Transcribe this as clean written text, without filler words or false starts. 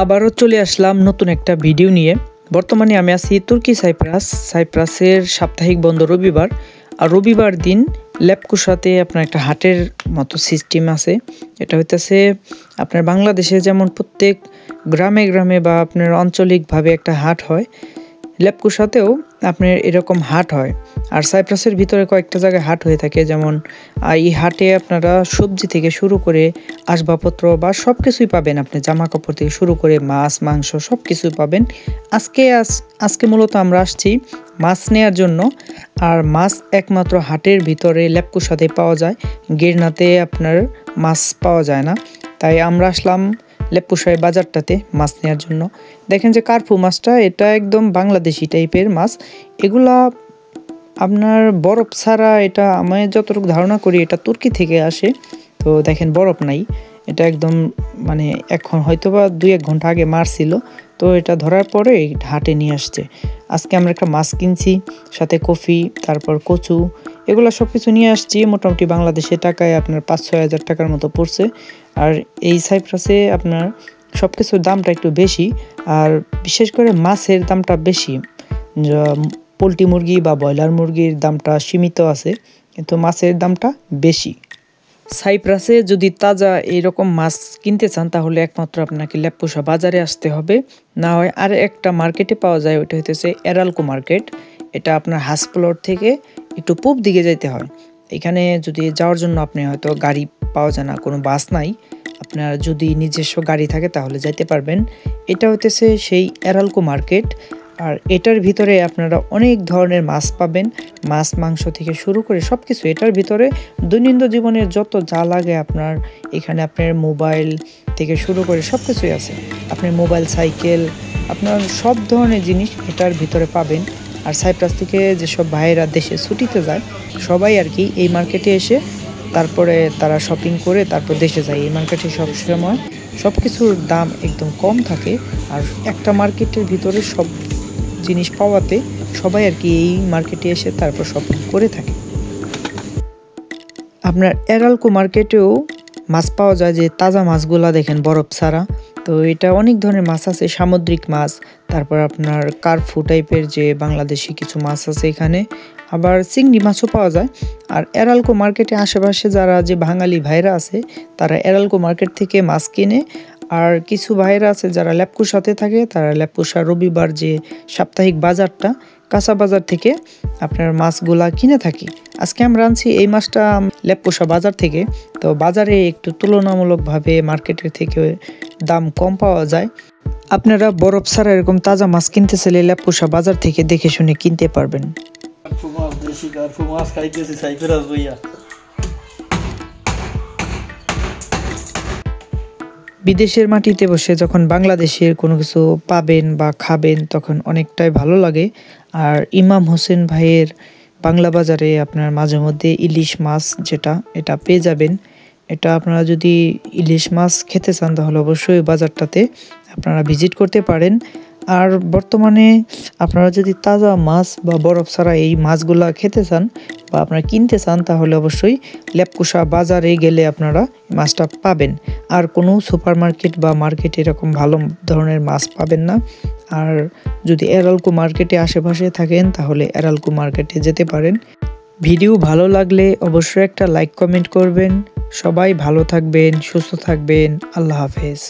আবারও চলে আসলাম নতুন একটা ভিডিও নিয়ে। বর্তমানে আমি আছি তুর্কি সাইপ্রাসের সাপ্তাহিক বন্ধ রবিবার। আর রবিবার দিন লেপকুসাতে আপনার একটা হাটের মতো সিস্টেম আছে। এটা হইতেছে আপনার বাংলাদেশে যেমন প্রত্যেক গ্রামে গ্রামে বা আপনার আঞ্চলিকভাবে একটা হাট হয়, লেপকুসাতেও আপনার এরকম হাট হয়। আর সাইপ্রাসের ভিতরে কয়েকটা জায়গায় হাট হয়ে থাকে, যেমন এই হাটে আপনারা সবজি থেকে শুরু করে আসবাবপত্র বা সব কিছুই পাবেন। আপনি জামা কাপড় থেকে শুরু করে মাছ মাংস সব কিছুই পাবেন। আজকে মূলত আমরা আসছি মাছ নেয়ার জন্য। আর মাছ একমাত্র হাটের ভিতরে লেপকুসাতে পাওয়া যায়, গির্নাতে আপনার মাছ পাওয়া যায় না। তাই আমরা আসলাম লেপকুসাই বাজারটাতে মাছ নেওয়ার জন্য। দেখেন যে কার্পু মাছটা, এটা একদম বাংলাদেশি টাইপের মাছ। এগুলা আপনার বরফ ছাড়া, এটা আমি যতটুকু ধারণা করি এটা তুর্কি থেকে আসে। তো দেখেন বরফ নাই, এটা একদম মানে এখন হয়তোবা 2-1 ঘন্টা আগে মারছিল। তো এটা ধরার পরে হাটে নিয়ে আসছে। আজকে আমরা একটা মাছ কিনছি, সাথে কফি, তারপর কচু, এগুলো সব কিছু নিয়ে আসছি। মোটামুটি বাংলাদেশের টাকায় আপনার 5-6 হাজার টাকার মতো পড়ছে। আর এই সাইপ্রাসে আপনার সব কিছুর দামটা একটু বেশি, আর বিশেষ করে মাছের দামটা বেশি। পোলট্রি মুরগি বা ব্রয়লার মুরগির দামটা সীমিত আছে, কিন্তু মাছের দামটা বেশি। সাইপ্রাসে যদি তাজা এইরকম মাছ কিনতে চান তাহলে একমাত্র আপনাকে লেপকুসা বাজারে আসতে হবে। না হয় আর একটা মার্কেটে পাওয়া যায়, ওইটা হইতেছে এরালকো মার্কেট। এটা আপনার হাসপ্লট থেকে একটু পূব দিকে যাইতে হয়। এখানে যদি যাওয়ার জন্য আপনি হয়তো গাড়ি পাওয়া যায় না, কোনো বাস নাই। আপনার যদি নিজস্ব গাড়ি থাকে তাহলে যাইতে পারবেন। এটা হইতেছে সেই এরালকো মার্কেট। আর এটার ভিতরে আপনারা অনেক ধরনের মাছ পাবেন, মাছ মাংস থেকে শুরু করে সব কিছু। এটার ভিতরে দৈনন্দিন জীবনের যত যা লাগে আপনার এখানে, আপনার মোবাইল থেকে শুরু করে সব কিছুই আছে। আপনার মোবাইল, সাইকেল, আপনার সব ধরনের জিনিস এটার ভিতরে পাবেন। আর সাইপ্রাস থেকে যেসব ভাইয়েরা দেশে ছুটিতে যায় সবাই আর কি এই মার্কেটে এসে তারপরে তারা শপিং করে তারপর দেশে যায়। এই মার্কেটে সব সময় সব কিছুর দাম একদম কম থাকে। আর একটা মার্কেটের ভিতরে সব জিনিস পাওয়াতে সবাই আর কি এই মার্কেটে এসে তারপর শপিং করে থাকে। আপনার এরালকো মার্কেটেও মাছ পাওয়া যায়, যে তাজা মাছগুলা দেখেন বরফ ছাড়া। তো এটা অনেক ধরনের মাছ আছে, সামুদ্রিক মাছ, তারপর আপনার কার্পু টাইপের যে বাংলাদেশি কিছু মাছ আছে এখানে, আবার চিংড়ি মাছও পাওয়া যায়। আর এরালকো মার্কেটে আশেপাশে যারা যে বাঙালি ভাইরা আছে তারা এরালকো মার্কেট থেকে মাছ কিনে। আর কিছু ভাইরা আছে যারা লেপকুসাতে থাকে, তারা লেপকুসা রবিবার যে সাপ্তাহিক বাজারটা, কাঁচা বাজার থেকে আপনার মাছগুলা কিনে থাকি। আজকে আমরা আনছি এই মাছটা লেপকুসা বাজার থেকে। তো বাজারে একটু তুলনামূলকভাবে মার্কেটের থেকে দাম কম পাওয়া যায়। আপনারা বরফ ছাড়া এরকম তাজা মাছ কিনতে চাইলে লেপকুসা বাজার থেকে দেখে শুনে কিনতে পারবেন। বিদেশের মাটিতে বসে যখন বাংলাদেশের কোনো কিছু পাবেন বা খাবেন তখন অনেকটাই ভালো লাগে। আর ইমাম হোসেন ভাইয়ের বাংলা বাজারে আপনার মাঝে মধ্যে ইলিশ মাছ যেটা, এটা পেয়ে যাবেন। এটা আপনারা যদি ইলিশ মাছ খেতে চান তাহলে অবশ্যই বাজারটাতে আপনারা ভিজিট করতে পারেন। আর বর্তমানে আপনারা যদি তাজা মাছ বা বরফ ছাড়া এই মাছগুলা খেতে চান বা আপনারা কিনতে চান তাহলে অবশ্যই লেপকুসা বাজারে গেলে আপনারা মাছটা পাবেন। আর কোনো সুপার মার্কেট বা মার্কেট এরকম ভালো ধরনের মাছ পাবেন না। আর যদি এরালকো মার্কেটে আশেপাশে থাকেন তাহলে এরালকো মার্কেটে যেতে পারেন। ভিডিও ভালো লাগলে অবশ্যই একটা লাইক কমেন্ট করবেন। সবাই ভালো থাকবেন, সুস্থ থাকবেন। আল্লাহ হাফেজ।